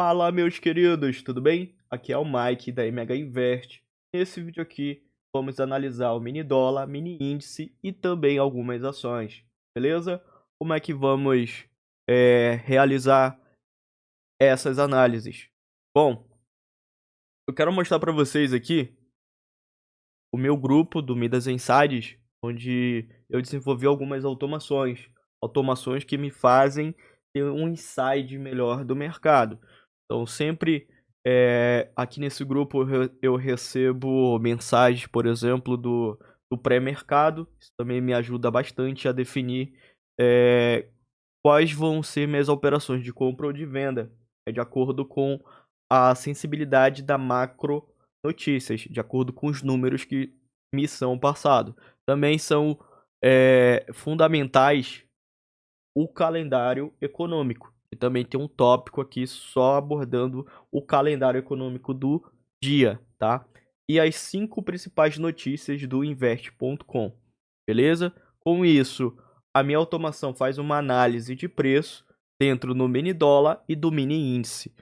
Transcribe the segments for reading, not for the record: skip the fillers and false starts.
Fala, meus queridos, tudo bem? Aqui é o Mike da MH Invest. Nesse vídeo aqui, vamos analisar o mini dólar, mini índice e também algumas ações, beleza? Como é que vamos realizar essas análises? Bom, eu quero mostrar para vocês aqui o meu grupo do Midas Insights, onde eu desenvolvi algumas automações que me fazem ter um insight melhor do mercado. Então, sempre aqui nesse grupo eu recebo mensagens, por exemplo, do pré-mercado. Isso também me ajuda bastante a definir é, quais vão ser minhas operações de compra ou de venda, de acordo com a sensibilidade da macro notícias, de acordo com os números que me são passados. Também são fundamentais o calendário econômico. E também tem um tópico aqui só abordando o calendário econômico do dia, tá? E as 5 principais notícias do invest.com, beleza? Com isso, a minha automação faz uma análise de preço dentro do mini dólar e do mini índice.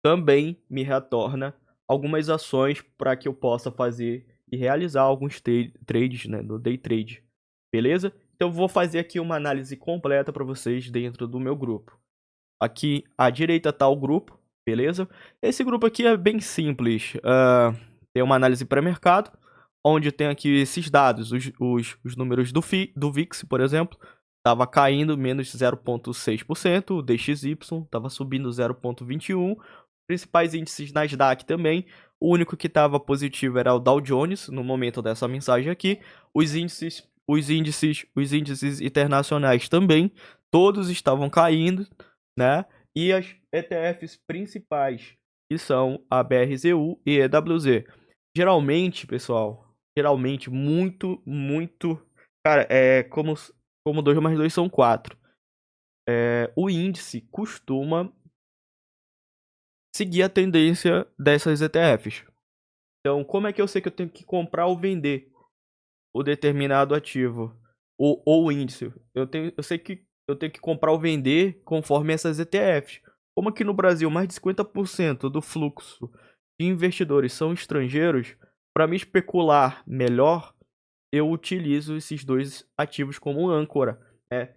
Também me retorna algumas ações para que eu possa fazer e realizar alguns trades, né, no day trade, beleza? Então vou fazer aqui uma análise completa para vocês dentro do meu grupo. Aqui à direita está o grupo, beleza? Esse grupo aqui é bem simples. Tem uma análise pré-mercado, onde tem aqui esses dados, os números do VIX, por exemplo, estava caindo menos 0,6%, o DXY estava subindo 0,21%, principais índices Nasdaq também. O único que estava positivo era o Dow Jones no momento dessa mensagem aqui. Os índices internacionais também, todos estavam caindo, né? E as ETFs principais, que são a BRZU e EWZ. Geralmente, pessoal, muito, cara, como 2 mais 2 são 4. O índice costuma seguir a tendência dessas ETFs. Então, como é que eu sei que eu tenho que comprar ou vender o determinado ativo ou índice? Eu sei que eu tenho que comprar ou vender conforme essas ETFs. Como aqui no Brasil mais de 50% do fluxo de investidores são estrangeiros, para me especular melhor, eu utilizo esses dois ativos como âncora, né?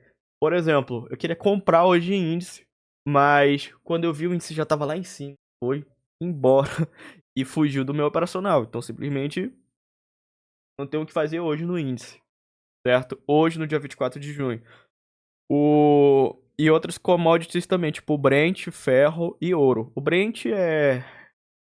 Por exemplo, eu queria comprar hoje em índice, mas quando eu vi o índice já estava lá em cima, foi embora e fugiu do meu operacional. Então, simplesmente não tenho o que fazer hoje no índice, certo? Hoje, no dia 24 de junho. E outras commodities também, tipo Brent, ferro e ouro. O Brent é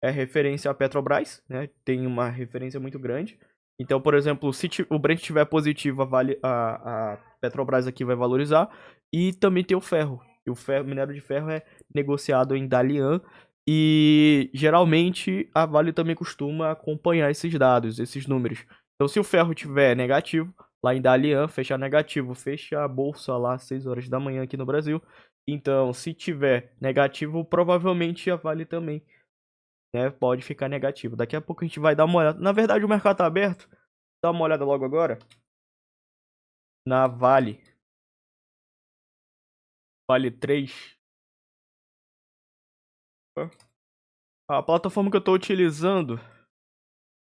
referência à Petrobras, né? Tem uma referência muito grande. Então, por exemplo, se o Brent estiver positivo, a Petrobras aqui vai valorizar. E também tem o ferro. E o minério de ferro é negociado em Dalian. E geralmente a Vale também costuma acompanhar esses dados, esses números. Então, se o ferro tiver negativo, lá em Dalian, fechar negativo, fecha a bolsa lá às 6 horas da manhã aqui no Brasil. Então, se tiver negativo, provavelmente a Vale também, né, pode ficar negativo. Daqui a pouco a gente vai dar uma olhada. Na verdade, o mercado tá aberto. Dá uma olhada logo agora. Na Vale. Vale 3. A plataforma que eu tô utilizando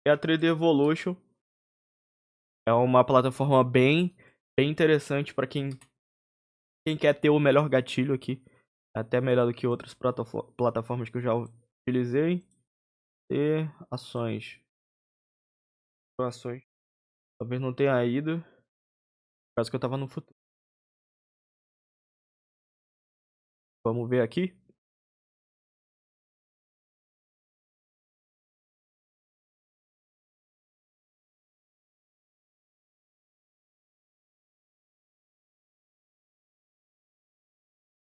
é a Trader Evolution. É uma plataforma bem interessante para quem quer ter o melhor gatilho aqui. Até melhor do que outras plataformas que eu já utilizei. E ações. Ações. Talvez não tenha ido. Caso que eu tava no futuro. Vamos ver aqui.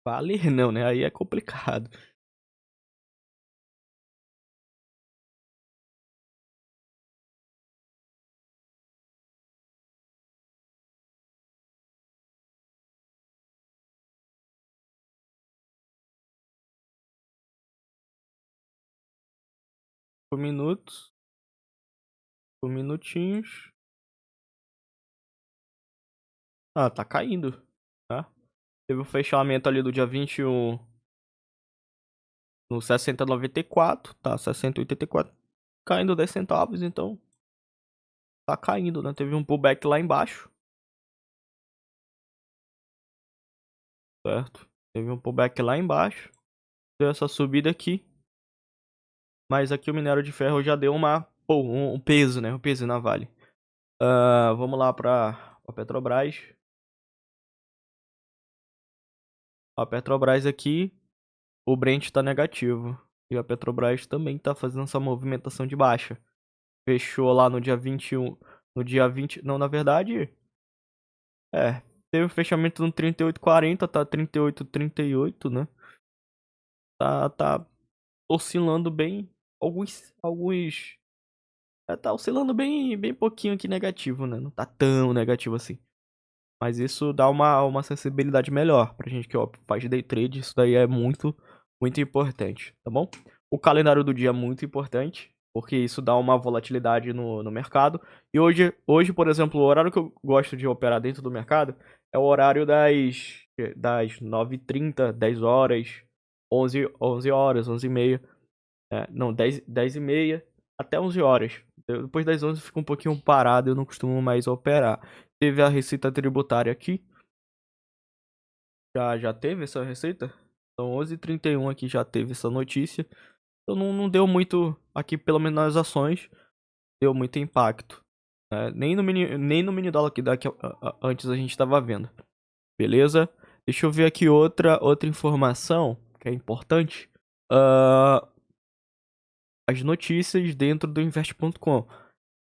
Vale não, né? Aí é complicado. Por minutos. Por minutinhos. Ah, tá caindo, tá? Teve o fechamento ali do dia 21 no 60,94, tá? 60,84, caindo 10 centavos, então tá caindo, né? Teve um pullback lá embaixo, certo? Teve um pullback lá embaixo, deu essa subida aqui, mas aqui o minério de ferro já deu um peso, né? Um peso na Vale. Vamos lá pra Petrobras. A Petrobras aqui, o Brent tá negativo. E a Petrobras também tá fazendo essa movimentação de baixa. Fechou lá no dia 21. No dia 20. Não, na verdade. Teve o fechamento no 38,40. Tá 38,38, né? Tá oscilando bem. Alguns. Tá oscilando bem pouquinho aqui negativo, né? Não tá tão negativo assim. Mas isso dá uma sensibilidade melhor pra gente que ó, faz day trade. Isso daí é muito importante, tá bom? O calendário do dia é muito importante, porque isso dá uma volatilidade no mercado. E hoje, por exemplo, o horário que eu gosto de operar dentro do mercado é o horário das 9h30, 10 horas, 11 horas, 11h30. Não, 10h30 até 11 horas. Depois das 11 fica um pouquinho parado, eu não costumo mais operar. Teve a receita tributária aqui. Já teve essa receita? Então 11h31 aqui já teve essa notícia. Então não deu muito, aqui pelo menos nas ações, deu muito impacto. Né? Nem no mini dólar que antes a gente estava vendo. Beleza? Deixa eu ver aqui outra informação que é importante. As notícias dentro do invest.com.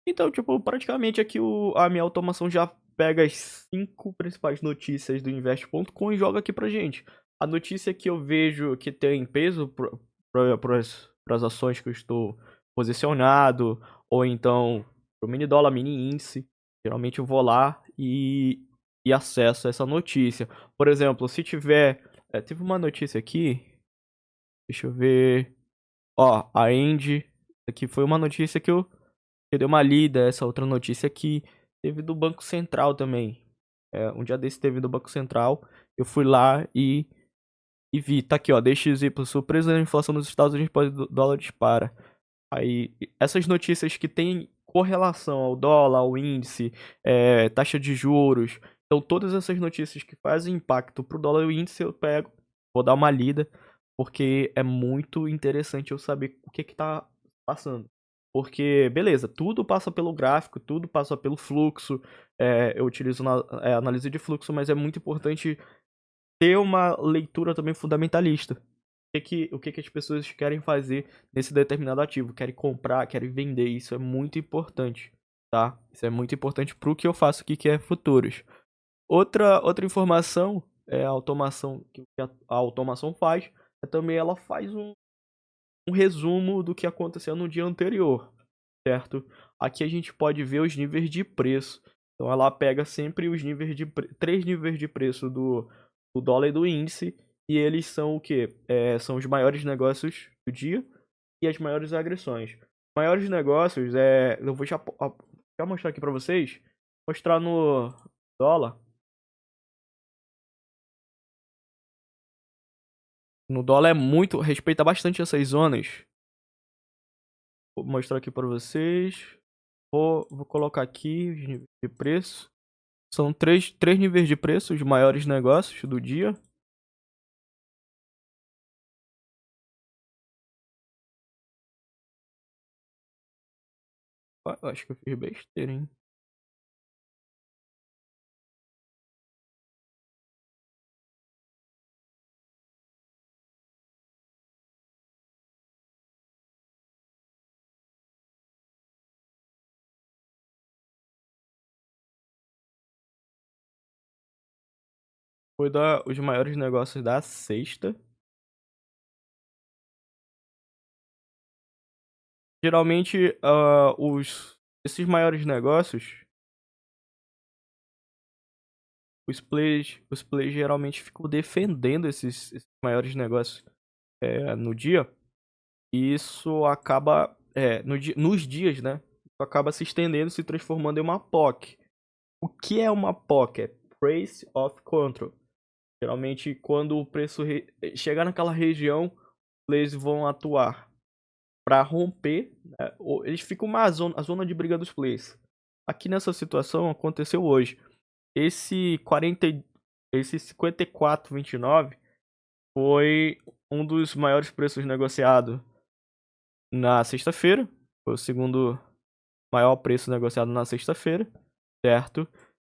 Então, tipo, praticamente aqui a minha automação já pega as 5 principais notícias do invest.com e joga aqui pra gente. A notícia que eu vejo que tem peso para as ações que eu estou posicionado, ou então pro mini dólar, mini índice, geralmente eu vou lá e acesso essa notícia. Por exemplo, se tiver. Teve uma notícia aqui, deixa eu ver. Ó, a End, aqui foi uma notícia que eu dei uma lida, essa outra notícia aqui. Teve do Banco Central também. Um dia desse teve do Banco Central. Eu fui lá e vi. Tá aqui, ó. DXY, surpresa da inflação nos Estados Unidos, pode dólar dispara. Aí, essas notícias que tem correlação ao dólar, ao índice, taxa de juros. Então, todas essas notícias que fazem impacto pro dólar e o índice, eu pego, vou dar uma lida, porque é muito interessante eu saber o que tá passando. Porque, beleza, tudo passa pelo gráfico, tudo passa pelo fluxo. Eu utilizo análise de fluxo, mas é muito importante ter uma leitura também fundamentalista. O que que as pessoas querem fazer nesse determinado ativo? Querem comprar, querem vender? Isso é muito importante, tá? Isso é muito importante pro que eu faço aqui, que é futuros. Outra informação é a automação que a automação faz. Também ela faz um resumo do que aconteceu no dia anterior, certo? Aqui a gente pode ver os níveis de preço. Então ela pega sempre os níveis de 3 níveis de preço do dólar e do índice, e eles são o quê? São os maiores negócios do dia e as maiores agressões. Maiores negócios eu vou já mostrar aqui para vocês, mostrar no dólar. No dólar respeita bastante essas zonas. Vou mostrar aqui para vocês. Vou colocar aqui os níveis de preço. São três níveis de preço, os maiores negócios do dia. Eu acho que eu fiz besteira, hein? Vou dar os maiores negócios da sexta. Geralmente, esses maiores negócios, os players geralmente ficam defendendo esses maiores negócios no dia. E isso acaba, nos dias, né? Isso acaba se estendendo, se transformando em uma POC. O que é uma POC? É Price of Control. Geralmente, quando o preço chegar naquela região, players vão atuar para romper, né? Eles ficam a zona de briga dos players. Aqui nessa situação aconteceu hoje. Esse 54,29 foi um dos maiores preços negociados na sexta-feira. Foi o segundo maior preço negociado na sexta-feira, certo?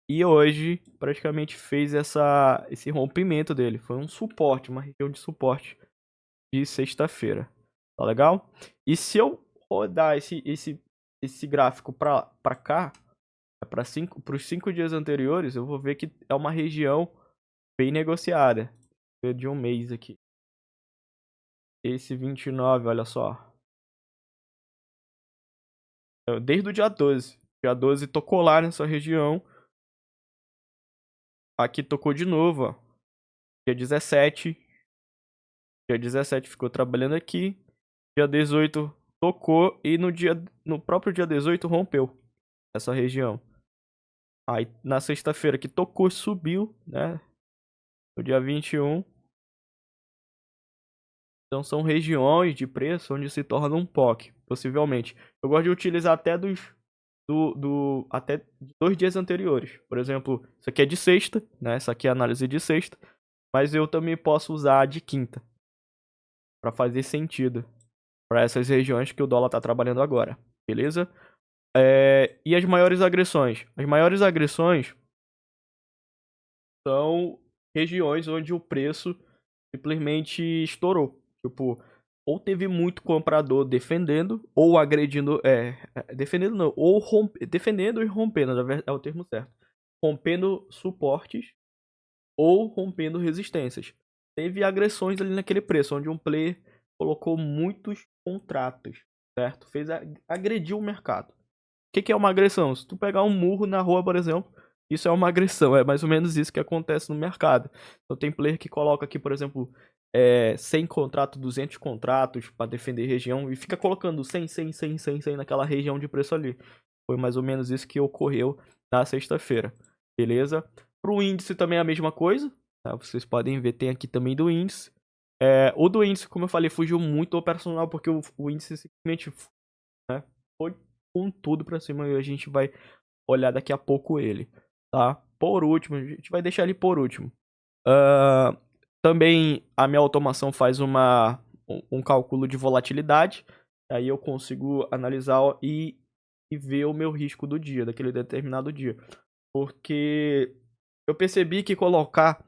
E hoje praticamente fez esse rompimento dele. Foi um suporte, uma região de suporte de sexta-feira. Tá legal? E se eu rodar esse gráfico pra cá, para os 5 dias anteriores, eu vou ver que é uma região bem negociada. De um mês aqui. Esse 29, olha só. Desde o dia 12. Dia 12 tocou lá nessa região. Aqui tocou de novo, ó. Dia 17. Dia 17 ficou trabalhando aqui. Dia 18 tocou e no próprio dia 18 rompeu essa região. Aí na sexta-feira que tocou, subiu, né? No dia 21. Então são regiões de preço onde se torna um POC, possivelmente. Eu gosto de utilizar até até 2 dias anteriores. Por exemplo, isso aqui é de sexta, né? Essa aqui é a análise de sexta. Mas eu também posso usar de quinta. Para fazer sentido. Para essas regiões que o dólar está trabalhando agora. Beleza? E as maiores agressões? As maiores agressões são regiões onde o preço simplesmente estourou. Tipo, ou teve muito comprador defendendo, ou agredindo. Defendendo não, ou defendendo e rompendo, é o termo certo. Rompendo suportes ou rompendo resistências. Teve agressões ali naquele preço, onde um player colocou muitos contratos, certo? Agrediu o mercado. O que é uma agressão? Se tu pegar um murro na rua, por exemplo, isso é uma agressão. É mais ou menos isso que acontece no mercado. Então tem player que coloca aqui, por exemplo, 100 contratos, 200 contratos para defender região e fica colocando 100, 100, 100, 100, 100 naquela região de preço ali. Foi mais ou menos isso que ocorreu na sexta-feira. Beleza? Para o índice também é a mesma coisa. Tá? Vocês podem ver, tem aqui também do índice. O do índice, como eu falei, fugiu muito operacional porque o índice simplesmente, né, foi com tudo pra cima e a gente vai olhar daqui a pouco ele, tá? Por último, a gente vai deixar ele por último. Também a minha automação faz um cálculo de volatilidade, aí eu consigo analisar e ver o meu risco do dia, daquele determinado dia. Porque eu percebi que colocar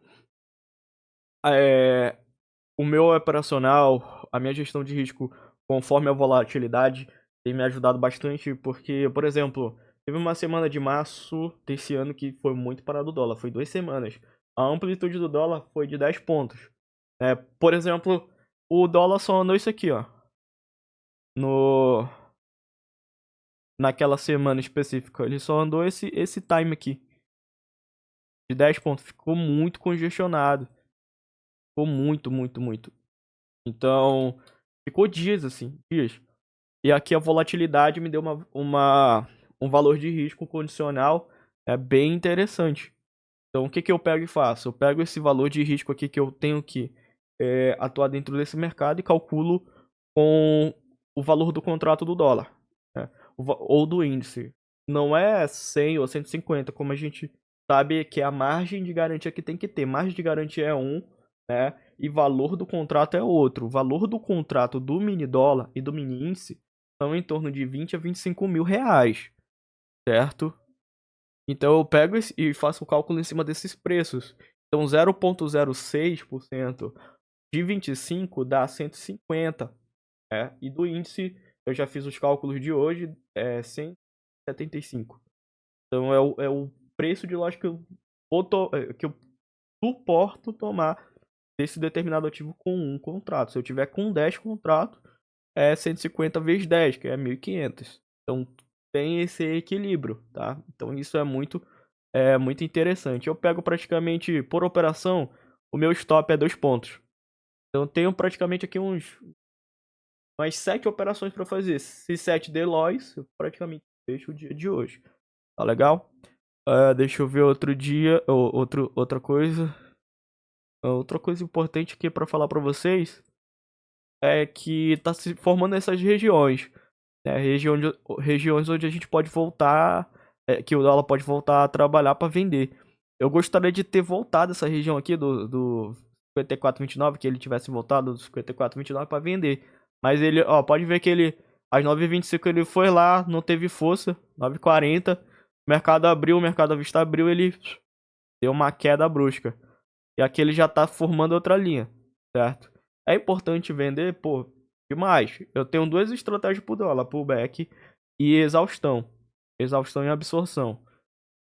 o meu operacional, a minha gestão de risco conforme a volatilidade tem me ajudado bastante, porque, por exemplo, teve uma semana de março desse ano que foi muito parado o dólar, foi 2 semanas. A amplitude do dólar foi de 10 pontos. Por exemplo, o dólar só andou isso aqui, ó. Naquela semana específica, ele só andou esse time aqui. De 10 pontos. Ficou muito congestionado. Ficou muito, muito, muito. Então, ficou dias assim, dias. E aqui a volatilidade me deu um valor de risco condicional bem interessante. Então, o que eu pego e faço? Eu pego esse valor de risco aqui que eu tenho que atuar dentro desse mercado e calculo com o valor do contrato do dólar, né? Ou do índice. Não é 100 ou 150, como a gente sabe que é a margem de garantia que tem que ter. Margem de garantia é 1, né? E valor do contrato é outro. O valor do contrato do mini dólar e do mini índice são em torno de 20 a 25 mil reais, certo? Então eu pego e faço o cálculo em cima desses preços. Então 0,06% de 25 dá 150. E do índice, eu já fiz os cálculos de hoje, 175. Então é o preço de loja que eu suporto tomar desse determinado ativo com um contrato. Se eu tiver com 10 contratos, é 150 vezes 10, que é 1.500. Então tem esse equilíbrio, tá? Então isso é muito interessante. Eu pego praticamente por operação, o meu stop é 2 pontos. Então eu tenho praticamente aqui umas 7 operações para fazer. Se 7 der loss, eu praticamente fecho o dia de hoje. Tá legal? Deixa eu ver outro dia, outra coisa. Outra coisa importante aqui para falar para vocês é que tá se formando essas regiões, né? Regiões onde a gente pode voltar, que o dólar pode voltar a trabalhar para vender. Eu gostaria de ter voltado essa região aqui do 54,29, que ele tivesse voltado do 54,29 para vender. Mas ele, ó, pode ver que ele às 9h25 ele foi lá, não teve força, 9h40, mercado abriu, o mercado à vista abriu, ele deu uma queda brusca. E aqui ele já tá formando outra linha, certo? É importante vender, pô, demais. Eu tenho duas estratégias pro dólar, pullback e exaustão. Exaustão e absorção,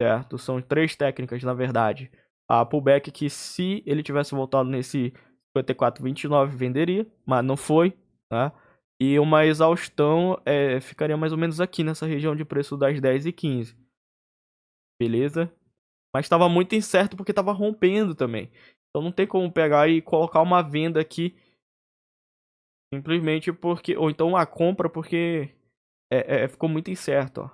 certo? São três técnicas, na verdade. A pullback que se ele tivesse voltado nesse 54,29 venderia, mas não foi, tá? E uma exaustão ficaria mais ou menos aqui nessa região de preço das 10h15. Beleza? Mas estava muito incerto porque estava rompendo também. Então não tem como pegar e colocar uma venda aqui simplesmente porque. Ou então uma compra porque ficou muito incerto, ó.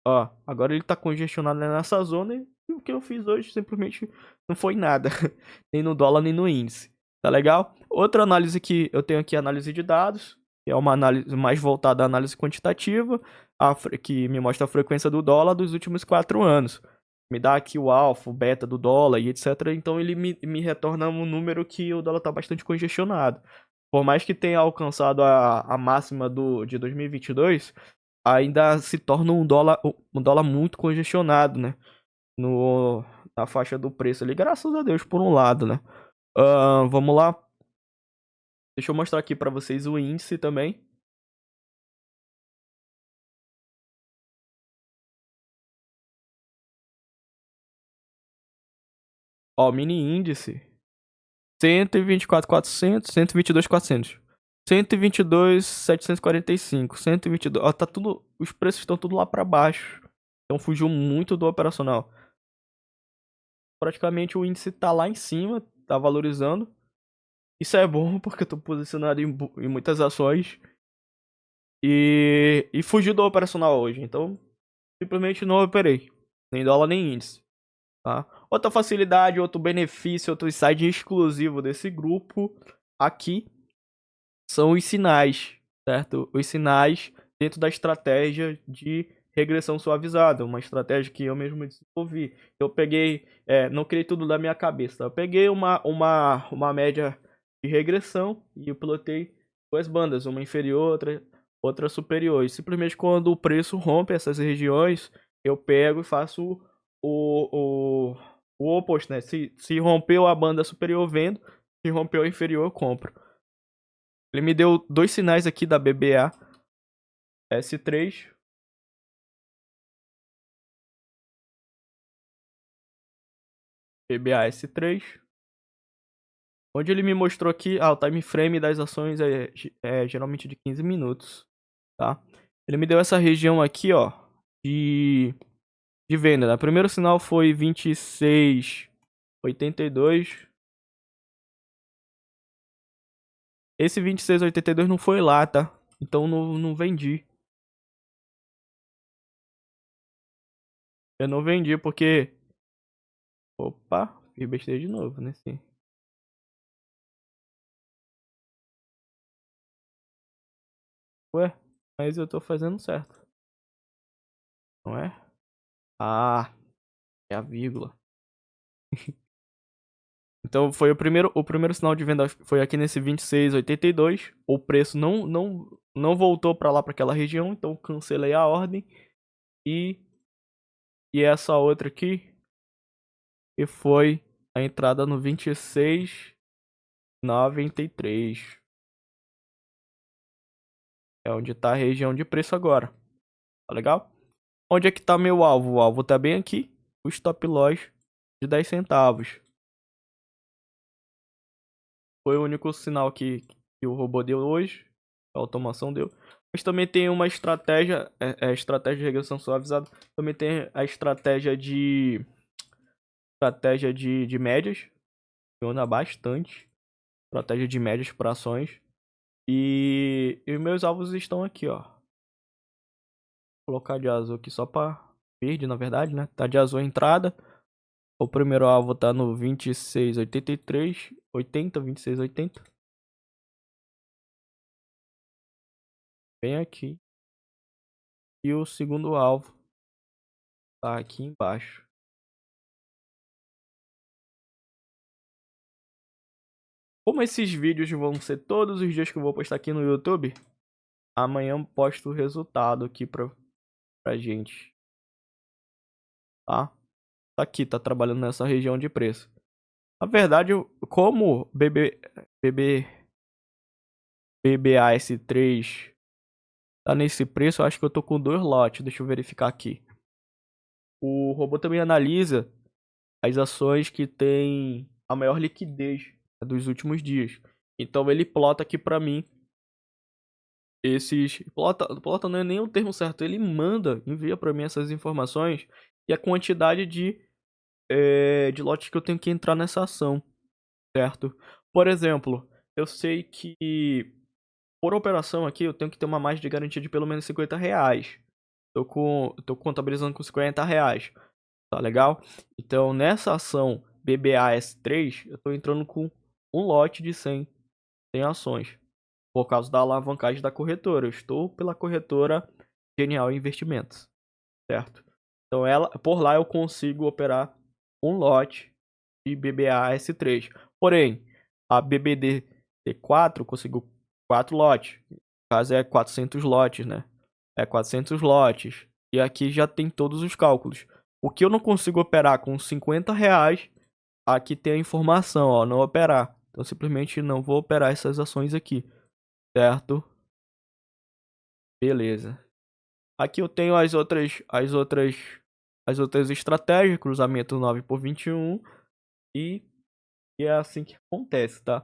Ó, agora ele tá congestionado nessa zona e o que eu fiz hoje simplesmente não foi nada. Nem no dólar, nem no índice. Tá legal? Outra análise que eu tenho aqui é a análise de dados, que é uma análise mais voltada à análise quantitativa, que me mostra a frequência do dólar dos últimos 4 anos. Me dá aqui o alfa, o beta do dólar e etc. Então ele me retorna um número que o dólar tá bastante congestionado. Por mais que tenha alcançado a máxima de 2022, ainda se torna um dólar muito congestionado, né? No, na faixa do preço ali, graças a Deus, por um lado, né? Vamos lá. Deixa eu mostrar aqui pra vocês o índice também. Ó, mini índice. 124.400, 122.400. 122.745, 122. Ó, tá tudo. Os preços estão tudo lá pra baixo. Então fugiu muito do operacional. Praticamente o índice tá lá em cima, tá valorizando. Isso é bom porque eu tô posicionado em muitas ações. E fugiu do operacional hoje. Então, simplesmente não operei. Nem dólar, nem índice. Tá? Outra facilidade, outro benefício, outro insight exclusivo desse grupo aqui são os sinais, certo? Os sinais dentro da estratégia de regressão suavizada, uma estratégia que eu mesmo desenvolvi. Eu peguei, não criei tudo da minha cabeça, tá? Eu peguei uma média de regressão e eu pilotei duas bandas, uma inferior, outra superior. E simplesmente quando o preço rompe essas regiões, eu pego e faço o oposto, né? Se rompeu a banda superior, eu vendo. Se rompeu a inferior, eu compro. Ele me deu dois sinais aqui da BBA S3. BBA S3. Onde ele me mostrou aqui, o time frame das ações é geralmente de 15 minutos, tá? Ele me deu essa região aqui, ó, de venda, né? O primeiro sinal foi 26,82. Esse 26,82 não foi lá, tá? Então não vendi. Eu não vendi porque... Opa, fiz besteira de novo, né? Sim. Ué, mas eu tô fazendo certo, não é? Ah, é a vírgula. Então foi o primeiro sinal de venda foi aqui nesse 26,82. O preço não voltou para lá para aquela região, então cancelei a ordem e essa outra aqui que foi a entrada no 26,93. É onde tá a região de preço agora. Tá legal? Onde é que tá meu alvo? O alvo tá bem aqui. O stop loss de 10 centavos. Foi o único sinal que o robô deu hoje. A automação deu. Mas também tem uma estratégia. Estratégia de regressão suavizada. Também tem a estratégia de. Estratégia de médias. Funciona bastante. Estratégia de médias para ações. E meus alvos estão aqui, ó. Vou colocar de azul aqui só para verde, na verdade, né? Tá de azul a entrada. O primeiro alvo tá no 26,83. 80, 26,80. bem aqui. E o segundo alvo tá aqui embaixo. Como esses vídeos vão ser todos os dias que eu vou postar aqui no YouTube, amanhã eu posto o resultado aqui pra gente, tá? Tá aqui, tá trabalhando nessa região de preço. Na verdade, como BBAS3 tá nesse preço, eu acho que eu tô com 2 lotes. Deixa eu verificar aqui. O robô também analisa as ações que tem a maior liquidez dos últimos dias. Então ele plota aqui pra mim esses... Plota não é nem o termo certo, ele envia pra mim essas informações e a quantidade de lotes que eu tenho que entrar nessa ação, certo? Por exemplo, eu sei que por operação aqui eu tenho que ter uma margem de garantia de pelo menos R$ 50. Tô contabilizando com R$ 50. Tá legal? Então nessa ação BBAS3 eu tô entrando com um lote de 100 ações. Por causa da alavancagem da corretora. Eu estou pela corretora Genial Investimentos, certo? Então por lá eu consigo operar um lote de BBAS3. Porém, a BBDT4 eu consigo 4 lotes. No caso é 400 lotes, né? É 400 lotes. E aqui já tem todos os cálculos. O que eu não consigo operar com R$ 50, aqui tem a informação, ó, não operar. Então simplesmente não vou operar essas ações aqui, certo? Beleza. Aqui eu tenho as outras estratégias, cruzamento 9x21 e é assim que acontece, tá?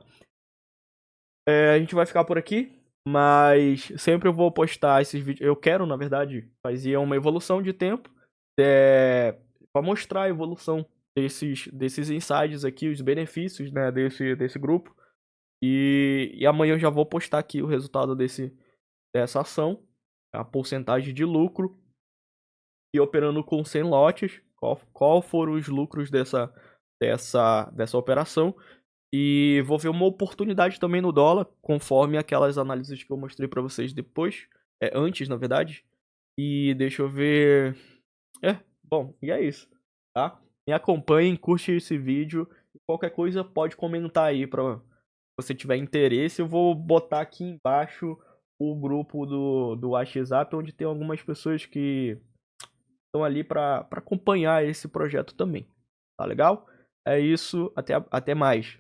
A gente vai ficar por aqui, mas sempre eu vou postar esses vídeos. Eu quero, na verdade, fazer uma evolução de tempo para mostrar a evolução desses insights aqui, os benefícios, né, desse grupo. E amanhã eu já vou postar aqui o resultado dessa ação, a porcentagem de lucro e operando com 100 lotes, qual foram os lucros dessa operação. E vou ver uma oportunidade também no dólar, conforme aquelas análises que eu mostrei para vocês depois, antes, na verdade. E deixa eu ver. Bom, e é isso, tá? Me acompanhem, curte esse vídeo. Qualquer coisa pode comentar aí para você tiver interesse. Eu vou botar aqui embaixo o grupo do WhatsApp, onde tem algumas pessoas que estão ali para acompanhar esse projeto também. Tá legal? É isso, até mais.